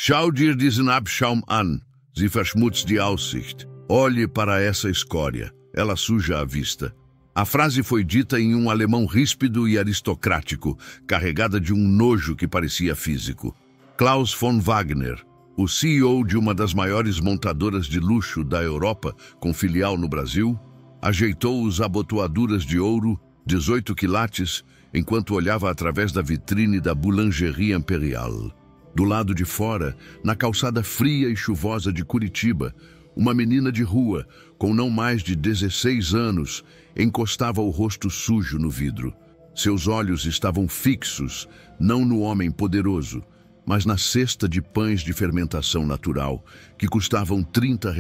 Schau dir diesen Abschaum an, sie verschmutzt die Aussicht. Olhe para essa escória, ela suja a vista. A frase foi dita em um alemão ríspido e aristocrático, carregada de um nojo que parecia físico. Klaus von Wagner, o CEO de uma das maiores montadoras de luxo da Europa, com filial no Brasil, ajeitou as abotoaduras de ouro, 18 quilates, enquanto olhava através da vitrine da Boulangerie Imperial. Do lado de fora, na calçada fria e chuvosa de Curitiba, uma menina de rua, com não mais de 16 anos, encostava o rosto sujo no vidro. Seus olhos estavam fixos, não no homem poderoso, mas na cesta de pães de fermentação natural, que custavam R$ 30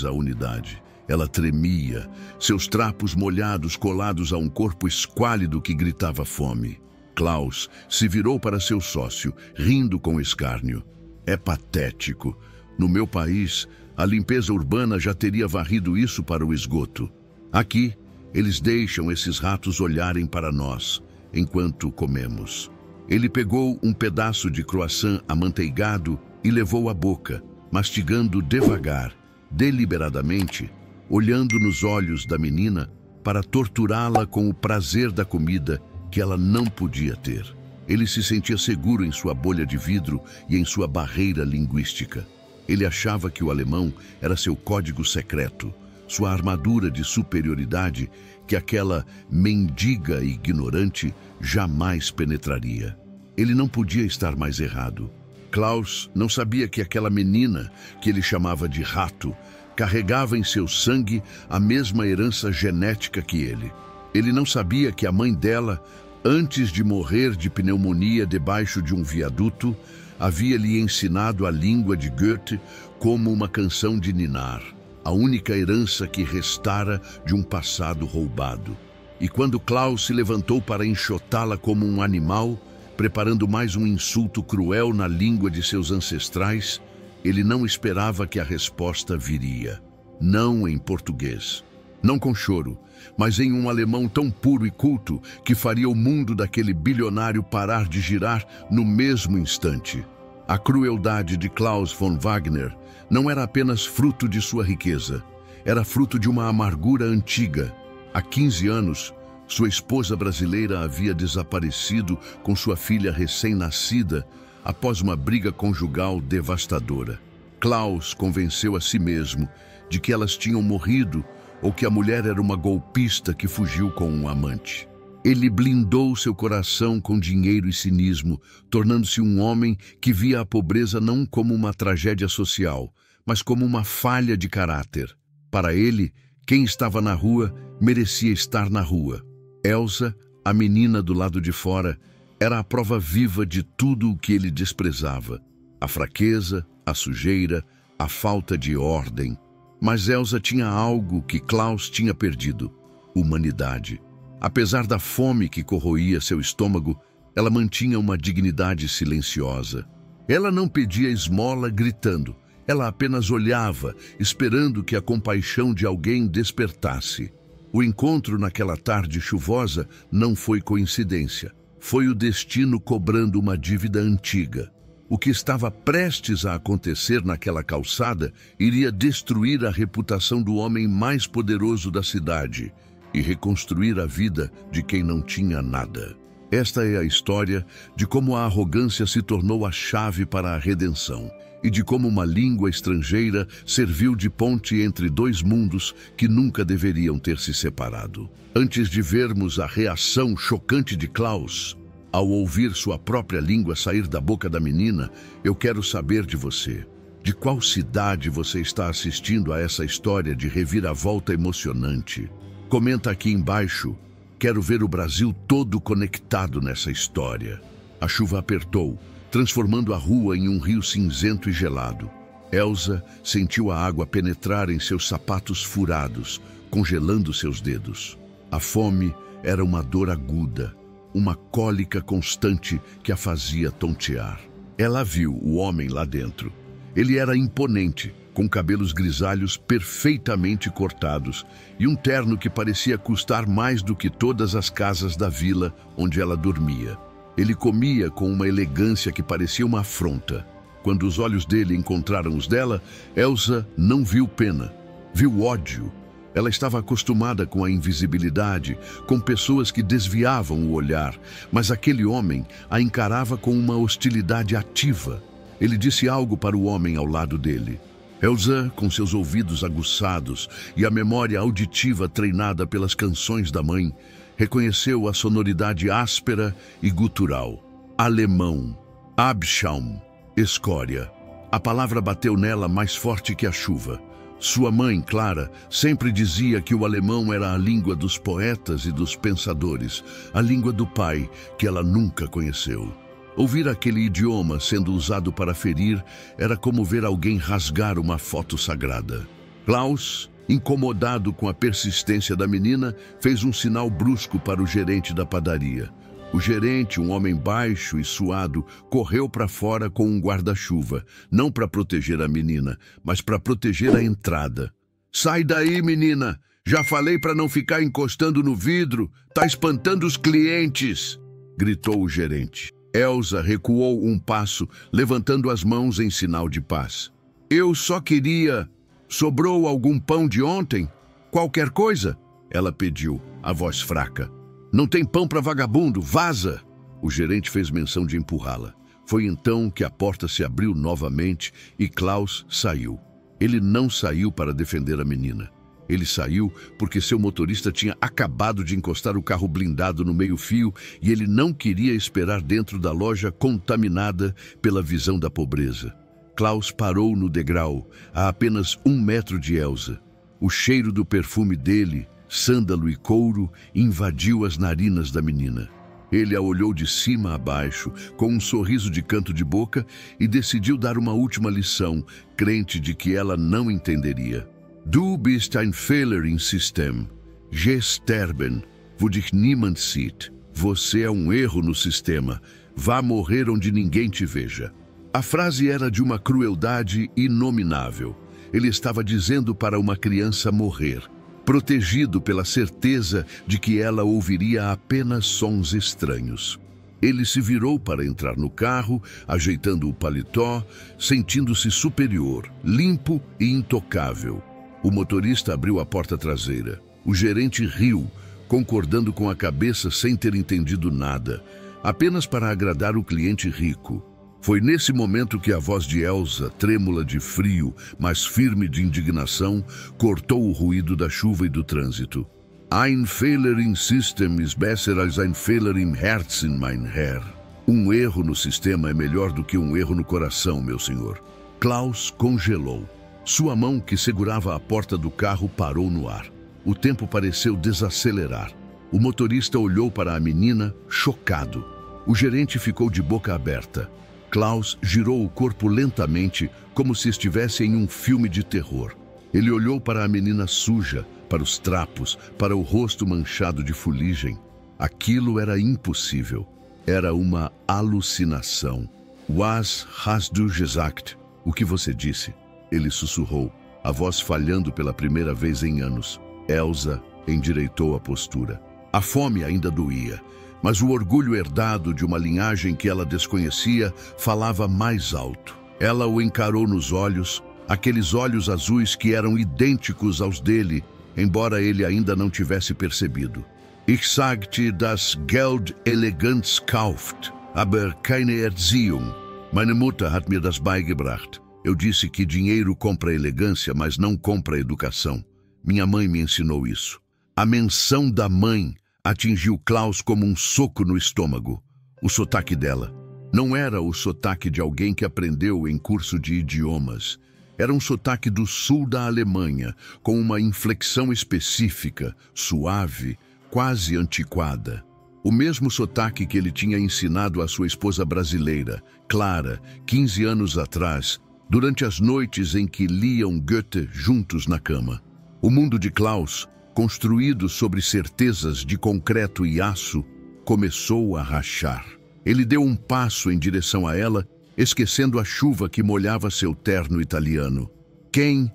a unidade. Ela tremia, seus trapos molhados colados a um corpo esquálido que gritava fome. Klaus se virou para seu sócio, rindo com escárnio. É patético. No meu país, a limpeza urbana já teria varrido isso para o esgoto. Aqui, eles deixam esses ratos olharem para nós, enquanto comemos. Ele pegou um pedaço de croissant amanteigado e levou à boca, mastigando devagar, deliberadamente, olhando nos olhos da menina para torturá-la com o prazer da comida que ela não podia ter. Ele se sentia seguro em sua bolha de vidro e em sua barreira linguística. Ele achava que o alemão era seu código secreto, sua armadura de superioridade que aquela mendiga e ignorante jamais penetraria. Ele não podia estar mais errado. Klaus não sabia que aquela menina, que ele chamava de rato, carregava em seu sangue a mesma herança genética que ele. Ele não sabia que a mãe dela, antes de morrer de pneumonia debaixo de um viaduto, havia lhe ensinado a língua de Goethe como uma canção de ninar, a única herança que restara de um passado roubado. E quando Klaus se levantou para enxotá-la como um animal, preparando mais um insulto cruel na língua de seus ancestrais, ele não esperava que a resposta viria. Não em português. Não com choro, mas em um alemão tão puro e culto que faria o mundo daquele bilionário parar de girar no mesmo instante. A crueldade de Klaus von Wagner não era apenas fruto de sua riqueza, era fruto de uma amargura antiga. Há 15 anos, sua esposa brasileira havia desaparecido com sua filha recém-nascida após uma briga conjugal devastadora. Klaus convenceu a si mesmo de que elas tinham morrido ou que a mulher era uma golpista que fugiu com um amante. Ele blindou seu coração com dinheiro e cinismo, tornando-se um homem que via a pobreza não como uma tragédia social, mas como uma falha de caráter. Para ele, quem estava na rua merecia estar na rua. Elsa, a menina do lado de fora, era a prova viva de tudo o que ele desprezava. A fraqueza, a sujeira, a falta de ordem. Mas Elsa tinha algo que Klaus tinha perdido: humanidade. Apesar da fome que corroía seu estômago, ela mantinha uma dignidade silenciosa. Ela não pedia esmola gritando, ela apenas olhava, esperando que a compaixão de alguém despertasse. O encontro naquela tarde chuvosa não foi coincidência. Foi o destino cobrando uma dívida antiga. O que estava prestes a acontecer naquela calçada iria destruir a reputação do homem mais poderoso da cidade e reconstruir a vida de quem não tinha nada. Esta é a história de como a arrogância se tornou a chave para a redenção e de como uma língua estrangeira serviu de ponte entre dois mundos que nunca deveriam ter se separado. Antes de vermos a reação chocante de Klaus ao ouvir sua própria língua sair da boca da menina, eu quero saber de você. De qual cidade você está assistindo a essa história de reviravolta emocionante? Comenta aqui embaixo. Quero ver o Brasil todo conectado nessa história. A chuva apertou, transformando a rua em um rio cinzento e gelado. Elsa sentiu a água penetrar em seus sapatos furados, congelando seus dedos. A fome era uma dor aguda, uma cólica constante que a fazia tontear. Ela viu o homem lá dentro. Ele era imponente, com cabelos grisalhos perfeitamente cortados e um terno que parecia custar mais do que todas as casas da vila onde ela dormia. Ele comia com uma elegância que parecia uma afronta. quando os olhos dele encontraram os dela, Elsa não viu pena, viu ódio. Ela estava acostumada com a invisibilidade, com pessoas que desviavam o olhar, mas aquele homem a encarava com uma hostilidade ativa. Ele disse algo para o homem ao lado dele. Elsa, com seus ouvidos aguçados e a memória auditiva treinada pelas canções da mãe, reconheceu a sonoridade áspera e gutural. Alemão, Abschaum, escória. A palavra bateu nela mais forte que a chuva. Sua mãe, Clara, sempre dizia que o alemão era a língua dos poetas e dos pensadores, a língua do pai, que ela nunca conheceu. Ouvir aquele idioma sendo usado para ferir era como ver alguém rasgar uma foto sagrada. Klaus, incomodado com a persistência da menina, fez um sinal brusco para o gerente da padaria. O gerente, um homem baixo e suado, correu para fora com um guarda-chuva, não para proteger a menina, mas para proteger a entrada. "Sai daí, menina! Já falei para não ficar encostando no vidro! Tá espantando os clientes!" gritou o gerente. Elsa recuou um passo, levantando as mãos em sinal de paz. "Eu só queria... Sobrou algum pão de ontem? Qualquer coisa?" ela pediu, a voz fraca. "Não tem pão para vagabundo, vaza!" O gerente fez menção de empurrá-la. Foi então que a porta se abriu novamente e Klaus saiu. Ele não saiu para defender a menina. Ele saiu porque seu motorista tinha acabado de encostar o carro blindado no meio-fio e ele não queria esperar dentro da loja contaminada pela visão da pobreza. Klaus parou no degrau, a apenas 1 metro de Elsa. O cheiro do perfume dele, sândalo e couro, invadiu as narinas da menina. Ele a olhou de cima a baixo, com um sorriso de canto de boca, e decidiu dar uma última lição, crente de que ela não entenderia. "Du bist ein Fehler im System. Gesterben, wo dich niemand sieht." Você é um erro no sistema. Vá morrer onde ninguém te veja. A frase era de uma crueldade inominável. Ele estava dizendo para uma criança morrer, protegido pela certeza de que ela ouviria apenas sons estranhos. Ele se virou para entrar no carro, ajeitando o paletó, sentindo-se superior, limpo e intocável. O motorista abriu a porta traseira. O gerente riu, concordando com a cabeça sem ter entendido nada, apenas para agradar o cliente rico. Foi nesse momento que a voz de Elsa, trêmula de frio, mas firme de indignação, cortou o ruído da chuva e do trânsito. "Ein Fehler im System ist besser als ein Fehler im Herzen, mein Herr." Um erro no sistema é melhor do que um erro no coração, meu senhor. Klaus congelou. Sua mão, que segurava a porta do carro, parou no ar. O tempo pareceu desacelerar. O motorista olhou para a menina, chocado. O gerente ficou de boca aberta. Klaus girou o corpo lentamente, como se estivesse em um filme de terror. Ele olhou para a menina suja, para os trapos, para o rosto manchado de fuligem. Aquilo era impossível. Era uma alucinação. "Was hast du gesagt?" O que você disse? Ele sussurrou, a voz falhando pela primeira vez em anos. Elsa endireitou a postura. A fome ainda doía, mas o orgulho herdado de uma linhagem que ela desconhecia falava mais alto. Ela o encarou nos olhos, aqueles olhos azuis que eram idênticos aos dele, embora ele ainda não tivesse percebido. "Ich sagte, dass Geld Eleganz kauft, aber keine Erziehung. Meine Mutter hat mir das beigebracht." Eu disse que dinheiro compra elegância, mas não compra educação. Minha mãe me ensinou isso. A menção da mãe atingiu Klaus como um soco no estômago. O sotaque dela não era o sotaque de alguém que aprendeu em curso de idiomas. Era um sotaque do sul da Alemanha, com uma inflexão específica, suave, quase antiquada. O mesmo sotaque que ele tinha ensinado à sua esposa brasileira, Clara, 15 anos atrás, durante as noites em que liam Goethe juntos na cama. O mundo de Klaus, construído sobre certezas de concreto e aço, começou a rachar. Ele deu um passo em direção a ela, esquecendo a chuva que molhava seu terno italiano. Quem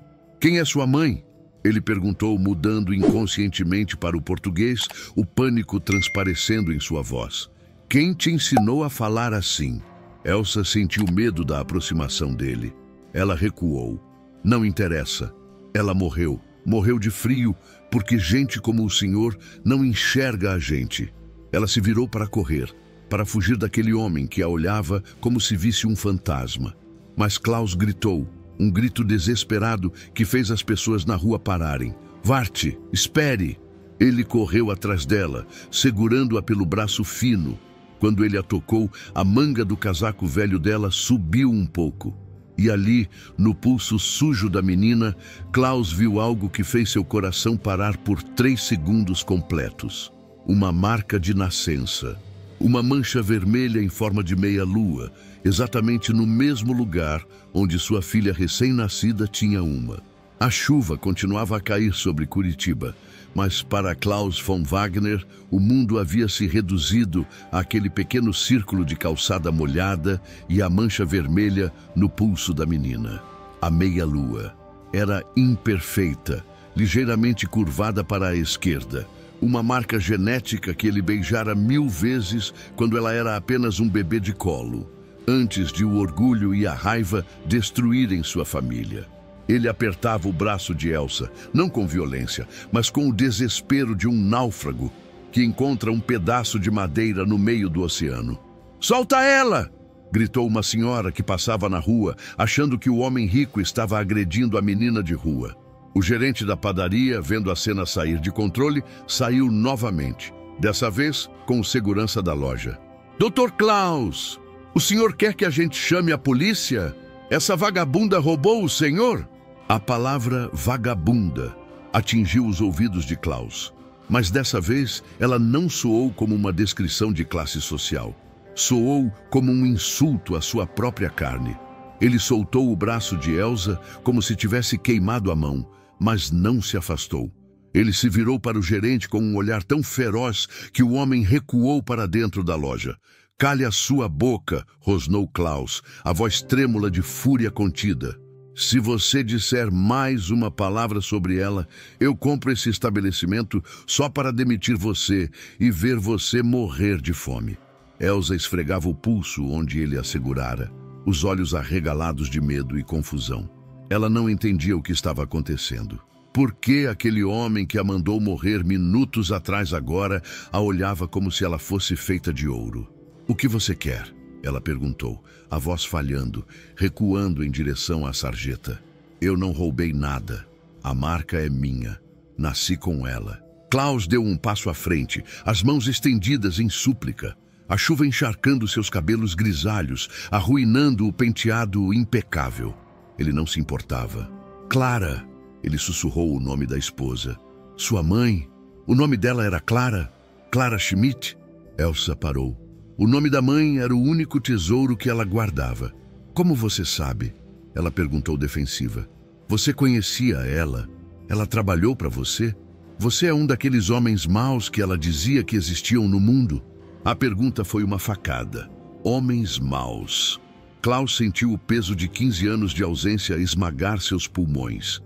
é sua mãe?" Ele perguntou, mudando inconscientemente para o português, o pânico transparecendo em sua voz. "Quem te ensinou a falar assim?" Elsa sentiu medo da aproximação dele. Ela recuou. Não interessa. Ela morreu. Morreu de frio, porque gente como o senhor não enxerga a gente. Ela se virou para correr, para fugir daquele homem que a olhava como se visse um fantasma. Mas Klaus gritou, um grito desesperado que fez as pessoas na rua pararem. Warte, espere! Ele correu atrás dela, segurando-a pelo braço fino. Quando ele a tocou, a manga do casaco velho dela subiu um pouco. E ali, no pulso sujo da menina, Klaus viu algo que fez seu coração parar por 3 segundos completos. Uma marca de nascença. Uma mancha vermelha em forma de meia-lua, exatamente no mesmo lugar onde sua filha recém-nascida tinha uma. A chuva continuava a cair sobre Curitiba, mas para Klaus von Wagner, o mundo havia se reduzido àquele pequeno círculo de calçada molhada e a mancha vermelha no pulso da menina. A meia-lua era imperfeita, ligeiramente curvada para a esquerda. Uma marca genética que ele beijara 1000 vezes quando ela era apenas um bebê de colo, antes de o orgulho e a raiva destruírem sua família. Ele apertava o braço de Elsa, não com violência, mas com o desespero de um náufrago que encontra um pedaço de madeira no meio do oceano. "Solta ela!" gritou uma senhora que passava na rua, achando que o homem rico estava agredindo a menina de rua. O gerente da padaria, vendo a cena sair de controle, saiu novamente, dessa vez com o segurança da loja. "Dr. Klaus, o senhor quer que a gente chame a polícia? Essa vagabunda roubou o senhor?" A palavra vagabunda atingiu os ouvidos de Klaus, mas dessa vez ela não soou como uma descrição de classe social. Soou como um insulto à sua própria carne. Ele soltou o braço de Elsa como se tivesse queimado a mão, mas não se afastou. Ele se virou para o gerente com um olhar tão feroz que o homem recuou para dentro da loja. "Cale a sua boca", rosnou Klaus, a voz trêmula de fúria contida. "Se você disser mais uma palavra sobre ela, eu compro esse estabelecimento só para demitir você e ver você morrer de fome." Elsa esfregava o pulso onde ele a segurara, os olhos arregalados de medo e confusão. Ela não entendia o que estava acontecendo. Por que aquele homem que a mandou morrer minutos atrás agora a olhava como se ela fosse feita de ouro? "O que você quer?" ela perguntou, a voz falhando, recuando em direção à sarjeta. "Eu não roubei nada. A marca é minha. Nasci com ela." Klaus deu um passo à frente, as mãos estendidas em súplica. A chuva encharcando seus cabelos grisalhos, arruinando o penteado impecável. Ele não se importava. "Clara!" Ele sussurrou o nome da esposa. "Sua mãe? O nome dela era Clara? Clara Schmidt?" Elsa parou. O nome da mãe era o único tesouro que ela guardava. "Como você sabe?" ela perguntou defensiva. "Você conhecia ela? Ela trabalhou para você? Você é um daqueles homens maus que ela dizia que existiam no mundo?" A pergunta foi uma facada. Homens maus. Klaus sentiu o peso de 15 anos de ausência esmagar seus pulmões.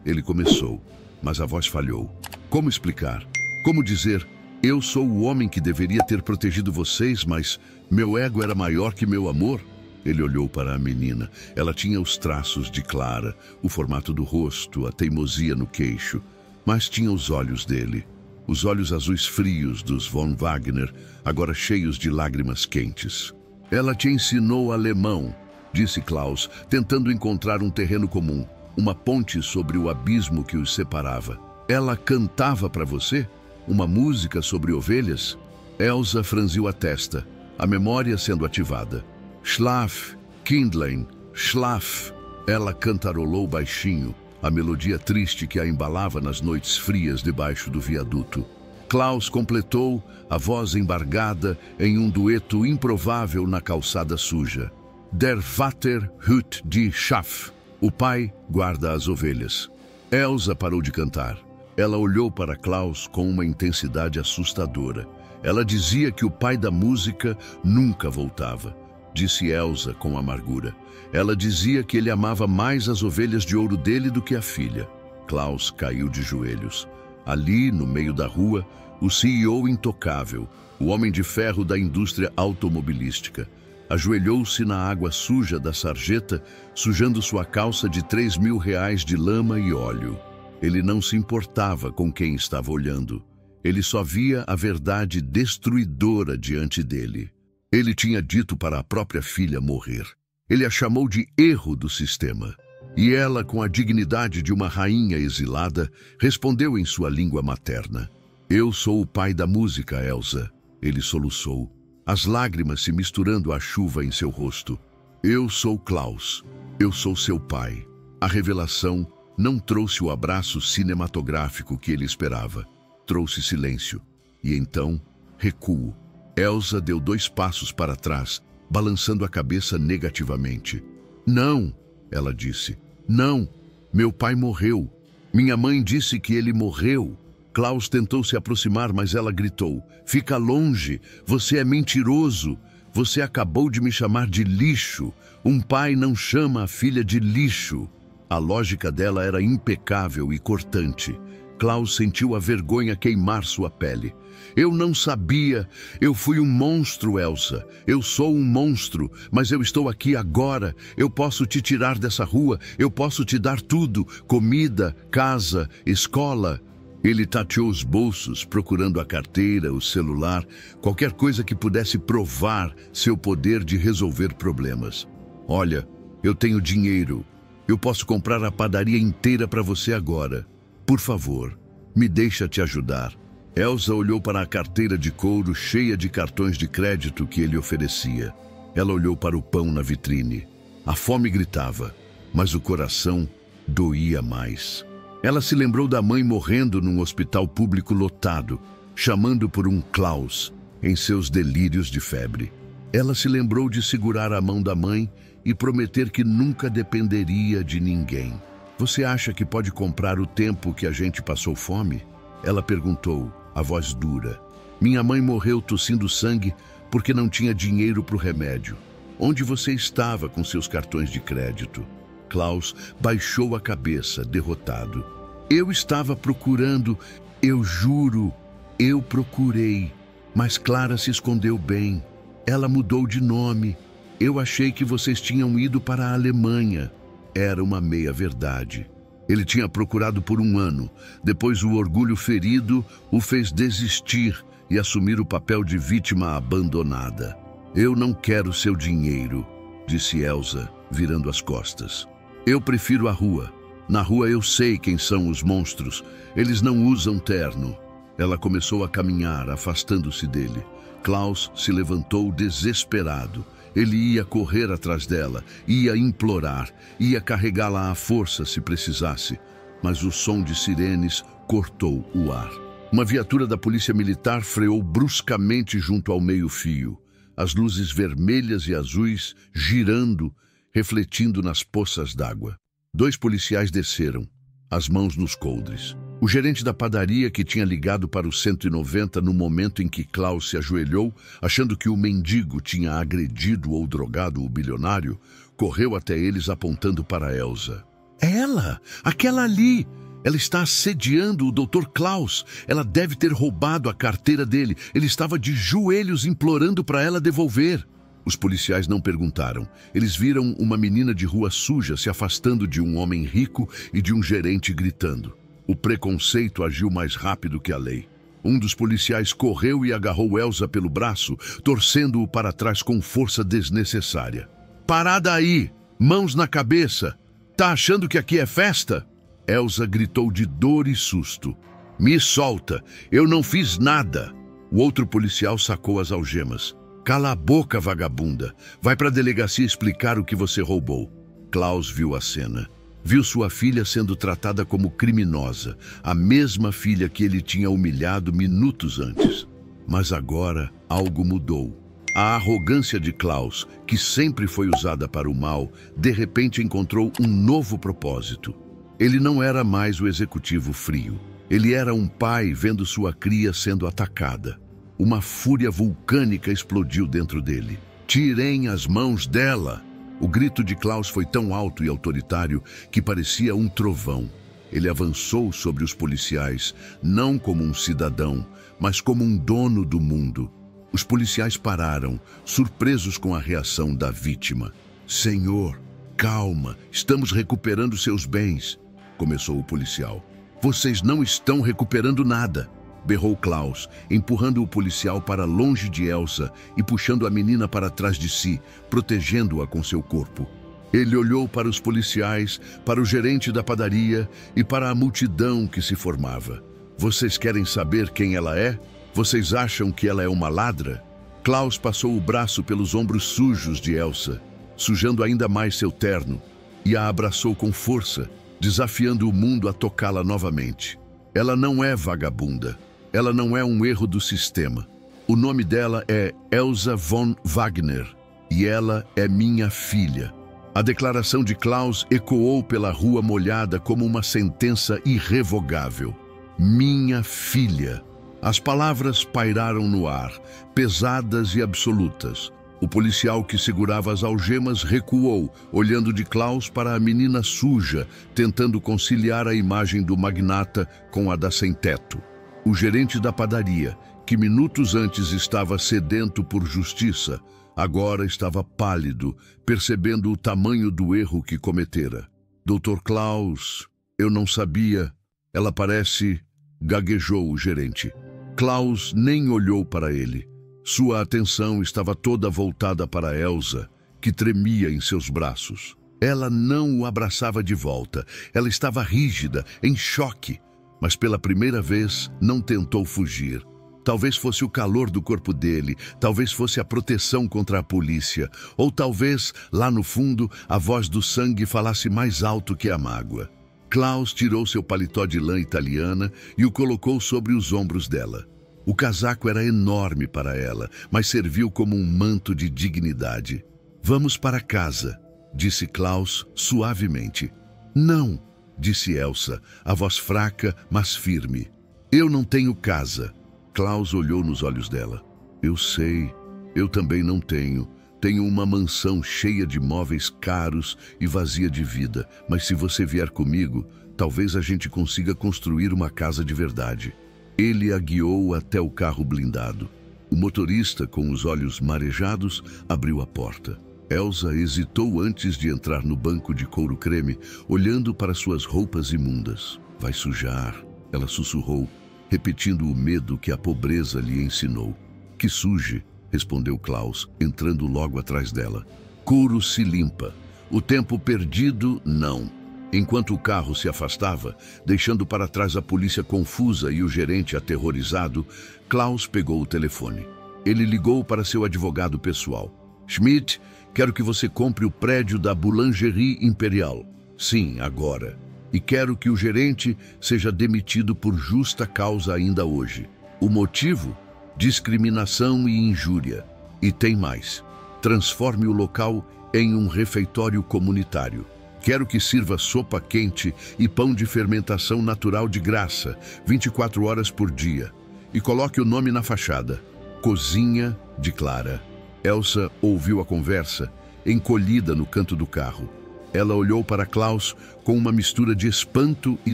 Ele começou, mas a voz falhou. Como explicar? Como dizer, eu sou o homem que deveria ter protegido vocês, mas meu ego era maior que meu amor? Ele olhou para a menina. Ela tinha os traços de Clara, o formato do rosto, a teimosia no queixo, mas tinha os olhos dele. Os olhos azuis frios dos von Wagner, agora cheios de lágrimas quentes. "Ela te ensinou alemão", disse Klaus, tentando encontrar um terreno comum, uma ponte sobre o abismo que os separava. "Ela cantava para você? Uma música sobre ovelhas?" Elsa franziu a testa, a memória sendo ativada. "Schlaf, Kindlein, schlaf." Ela cantarolou baixinho, a melodia triste que a embalava nas noites frias debaixo do viaduto. Klaus completou, a voz embargada, em um dueto improvável na calçada suja. "Der Vater hüt die Schaf." O pai guarda as ovelhas. Elsa parou de cantar. Ela olhou para Klaus com uma intensidade assustadora. Ela dizia que o pai da música nunca voltava, disse Elsa com amargura. Ela dizia que ele amava mais as ovelhas de ouro dele do que a filha. Klaus caiu de joelhos. Ali, no meio da rua, o CEO intocável, o homem de ferro da indústria automobilística. Ajoelhou-se na água suja da sarjeta, sujando sua calça de R$ 3.000 de lama e óleo. Ele não se importava com quem estava olhando. Ele só via a verdade destruidora diante dele. Ele tinha dito para a própria filha morrer. Ele a chamou de erro do sistema. E ela, com a dignidade de uma rainha exilada, respondeu em sua língua materna. Eu sou o pai da música, Elsa. Ele soluçou, as lágrimas se misturando à chuva em seu rosto. Eu sou Klaus. Eu sou seu pai. A revelação não trouxe o abraço cinematográfico que ele esperava. Trouxe silêncio. E então, recuo. Elsa deu 2 passos para trás, balançando a cabeça negativamente. Não, ela disse. Não, meu pai morreu. Minha mãe disse que ele morreu. Klaus tentou se aproximar, mas ela gritou. Fica longe, você é mentiroso. Você acabou de me chamar de lixo. Um pai não chama a filha de lixo. A lógica dela era impecável e cortante. Klaus sentiu a vergonha queimar sua pele. Eu não sabia. Eu fui um monstro, Elsa. Eu sou um monstro, mas eu estou aqui agora. Eu posso te tirar dessa rua. Eu posso te dar tudo. Comida, casa, escola. Ele tateou os bolsos, procurando a carteira, o celular, qualquer coisa que pudesse provar seu poder de resolver problemas. Olha, eu tenho dinheiro. Eu posso comprar a padaria inteira para você agora. Por favor, me deixa te ajudar. Elsa olhou para a carteira de couro cheia de cartões de crédito que ele oferecia. Ela olhou para o pão na vitrine. A fome gritava, mas o coração doía mais. Ela se lembrou da mãe morrendo num hospital público lotado, chamando por um Klaus em seus delírios de febre. Ela se lembrou de segurar a mão da mãe e prometer que nunca dependeria de ninguém. Você acha que pode comprar o tempo que a gente passou fome? Ela perguntou, a voz dura. Minha mãe morreu tossindo sangue porque não tinha dinheiro para o remédio. Onde você estava com seus cartões de crédito? Klaus baixou a cabeça, derrotado. Eu estava procurando, eu juro, eu procurei. Mas Clara se escondeu bem. Ela mudou de nome. Eu achei que vocês tinham ido para a Alemanha. Era uma meia-verdade. Ele tinha procurado por 1 ano. Depois o orgulho ferido o fez desistir e assumir o papel de vítima abandonada. Eu não quero seu dinheiro, disse Elsa, virando as costas. Eu prefiro a rua. Na rua eu sei quem são os monstros. Eles não usam terno. Ela começou a caminhar, afastando-se dele. Klaus se levantou desesperado. Ele ia correr atrás dela, ia implorar, ia carregá-la à força se precisasse. Mas o som de sirenes cortou o ar. Uma viatura da polícia militar freou bruscamente junto ao meio-fio. As luzes vermelhas e azuis girando, refletindo nas poças d'água. 2 policiais desceram, as mãos nos coldres. O gerente da padaria, que tinha ligado para o 190 no momento em que Klaus se ajoelhou, achando que o mendigo tinha agredido ou drogado o bilionário, correu até eles apontando para Elsa. É ela! Aquela ali! Ela está assediando o Dr. Klaus. Ela deve ter roubado a carteira dele. Ele estava de joelhos implorando para ela devolver. Os policiais não perguntaram. Eles viram uma menina de rua suja se afastando de um homem rico e de um gerente gritando. O preconceito agiu mais rápido que a lei. Um dos policiais correu e agarrou Elsa pelo braço, torcendo-o para trás com força desnecessária. Parada aí! Mãos na cabeça! Tá achando que aqui é festa? Elsa gritou de dor e susto. Me solta! Eu não fiz nada! O outro policial sacou as algemas. Cala a boca, vagabunda. Vai para a delegacia explicar o que você roubou. Klaus viu a cena. Viu sua filha sendo tratada como criminosa, a mesma filha que ele tinha humilhado minutos antes. Mas agora algo mudou. A arrogância de Klaus, que sempre foi usada para o mal, de repente encontrou um novo propósito. Ele não era mais o executivo frio. Ele era um pai vendo sua cria sendo atacada. Uma fúria vulcânica explodiu dentro dele. Tirem as mãos dela! O grito de Klaus foi tão alto e autoritário que parecia um trovão. Ele avançou sobre os policiais, não como um cidadão, mas como um dono do mundo. Os policiais pararam, surpresos com a reação da vítima. Senhor, calma, estamos recuperando seus bens, começou o policial. Vocês não estão recuperando nada, berrou Klaus, empurrando o policial para longe de Elsa e puxando a menina para trás de si, protegendo-a com seu corpo. Ele olhou para os policiais, para o gerente da padaria e para a multidão que se formava. Vocês querem saber quem ela é? Vocês acham que ela é uma ladra? Klaus passou o braço pelos ombros sujos de Elsa, sujando ainda mais seu terno, e a abraçou com força, desafiando o mundo a tocá-la novamente. Ela não é vagabunda. Ela não é um erro do sistema. O nome dela é Elsa von Wagner, e ela é minha filha. A declaração de Klaus ecoou pela rua molhada como uma sentença irrevogável. Minha filha. As palavras pairaram no ar, pesadas e absolutas. O policial que segurava as algemas recuou, olhando de Klaus para a menina suja, tentando conciliar a imagem do magnata com a da sem-teto. O gerente da padaria, que minutos antes estava sedento por justiça, agora estava pálido, percebendo o tamanho do erro que cometera. Dr. Klaus, eu não sabia. Ela parece... gaguejou o gerente. Klaus nem olhou para ele. Sua atenção estava toda voltada para Elsa, que tremia em seus braços. Ela não o abraçava de volta. Ela estava rígida, em choque, mas pela primeira vez não tentou fugir. Talvez fosse o calor do corpo dele, talvez fosse a proteção contra a polícia, ou talvez, lá no fundo, a voz do sangue falasse mais alto que a mágoa. Klaus tirou seu paletó de lã italiana e o colocou sobre os ombros dela. O casaco era enorme para ela, mas serviu como um manto de dignidade. Vamos para casa, disse Klaus suavemente. Não, disse Elsa, a voz fraca, mas firme. Eu não tenho casa. Klaus olhou nos olhos dela. Eu sei, eu também não tenho. Tenho uma mansão cheia de móveis caros e vazia de vida, mas se você vier comigo, talvez a gente consiga construir uma casa de verdade. Ele a guiou até o carro blindado. O motorista, com os olhos marejados, abriu a porta. Elsa hesitou antes de entrar no banco de couro creme, olhando para suas roupas imundas. Vai sujar, ela sussurrou, repetindo o medo que a pobreza lhe ensinou. Que suje, respondeu Klaus, entrando logo atrás dela. Couro se limpa. O tempo perdido, não. Enquanto o carro se afastava, deixando para trás a polícia confusa e o gerente aterrorizado, Klaus pegou o telefone. Ele ligou para seu advogado pessoal. Schmidt, quero que você compre o prédio da Boulangerie Imperial. Sim, agora. E quero que o gerente seja demitido por justa causa ainda hoje. O motivo? Discriminação e injúria. E tem mais. Transforme o local em um refeitório comunitário. Quero que sirva sopa quente e pão de fermentação natural de graça, 24 horas por dia. E coloque o nome na fachada. Cozinha de Clara. Elsa ouviu a conversa, encolhida no canto do carro. Ela olhou para Klaus com uma mistura de espanto e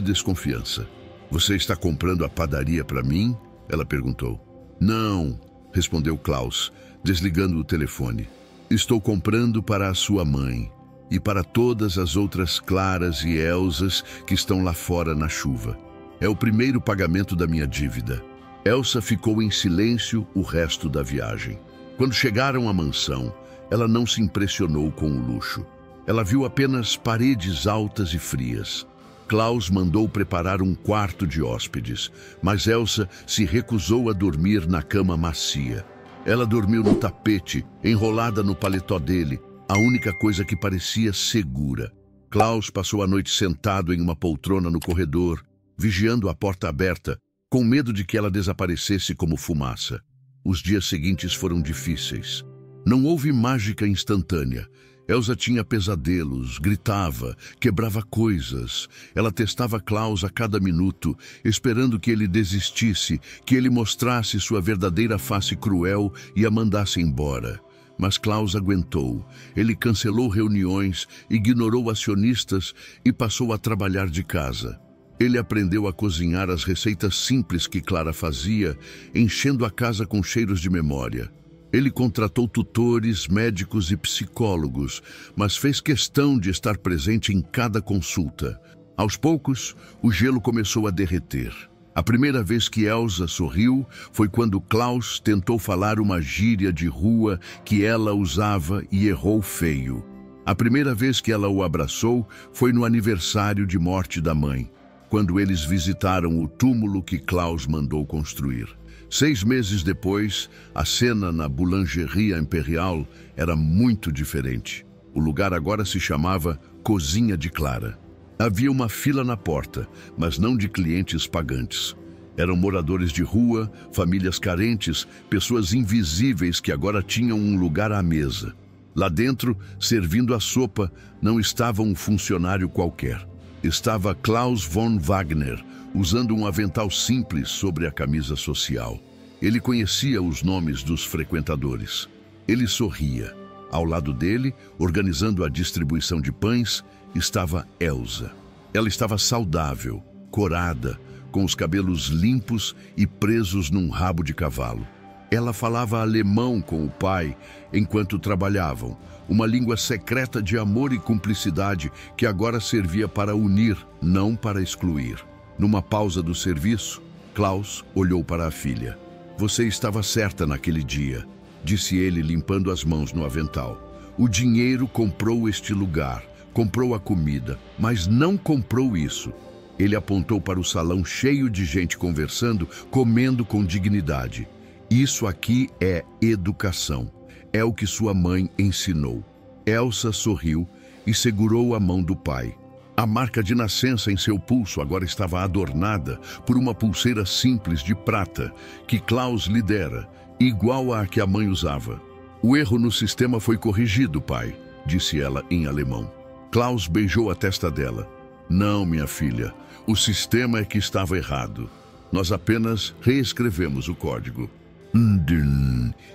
desconfiança. Você está comprando a padaria para mim? Ela perguntou. Não, respondeu Klaus, desligando o telefone. Estou comprando para a sua mãe e para todas as outras Claras e Elsas que estão lá fora na chuva. É o primeiro pagamento da minha dívida. Elsa ficou em silêncio o resto da viagem. Quando chegaram à mansão, ela não se impressionou com o luxo. Ela viu apenas paredes altas e frias. Klaus mandou preparar um quarto de hóspedes, mas Elsa se recusou a dormir na cama macia. Ela dormiu no tapete, enrolada no paletó dele, a única coisa que parecia segura. Klaus passou a noite sentado em uma poltrona no corredor, vigiando a porta aberta, com medo de que ela desaparecesse como fumaça. Os dias seguintes foram difíceis. Não houve mágica instantânea. Elsa tinha pesadelos, gritava, quebrava coisas. Ela testava Klaus a cada minuto, esperando que ele desistisse, que ele mostrasse sua verdadeira face cruel e a mandasse embora. Mas Klaus aguentou. Ele cancelou reuniões, ignorou acionistas e passou a trabalhar de casa. Ele aprendeu a cozinhar as receitas simples que Clara fazia, enchendo a casa com cheiros de memória. Ele contratou tutores, médicos e psicólogos, mas fez questão de estar presente em cada consulta. Aos poucos, o gelo começou a derreter. A primeira vez que Elsa sorriu foi quando Klaus tentou falar uma gíria de rua que ela usava e errou feio. A primeira vez que ela o abraçou foi no aniversário de morte da mãe, quando eles visitaram o túmulo que Klaus mandou construir. 6 meses depois, a cena na Boulangerie Imperial era muito diferente. O lugar agora se chamava Cozinha de Clara. Havia uma fila na porta, mas não de clientes pagantes. Eram moradores de rua, famílias carentes, pessoas invisíveis que agora tinham um lugar à mesa. Lá dentro, servindo a sopa, não estava um funcionário qualquer. Estava Klaus von Wagner, usando um avental simples sobre a camisa social. Ele conhecia os nomes dos frequentadores. Ele sorria. Ao lado dele, organizando a distribuição de pães, estava Elsa. Ela estava saudável, corada, com os cabelos limpos e presos num rabo de cavalo. Ela falava alemão com o pai enquanto trabalhavam, uma língua secreta de amor e cumplicidade que agora servia para unir, não para excluir. Numa pausa do serviço, Klaus olhou para a filha. "Você estava certa naquele dia", disse ele, limpando as mãos no avental. "O dinheiro comprou este lugar, comprou a comida, mas não comprou isso." Ele apontou para o salão cheio de gente conversando, comendo com dignidade. "Isso aqui é educação. É o que sua mãe ensinou." Elsa sorriu e segurou a mão do pai. A marca de nascença em seu pulso agora estava adornada por uma pulseira simples de prata que Klaus lhe dera, igual à que a mãe usava. "O erro no sistema foi corrigido, pai", disse ela em alemão. Klaus beijou a testa dela. "Não, minha filha, o sistema é que estava errado. Nós apenas reescrevemos o código."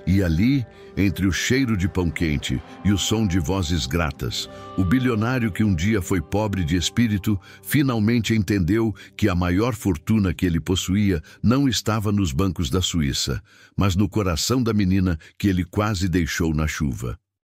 E ali, entre o cheiro de pão quente e o som de vozes gratas, o bilionário que um dia foi pobre de espírito finalmente entendeu que a maior fortuna que ele possuía não estava nos bancos da Suíça, mas no coração da menina que ele quase deixou na chuva.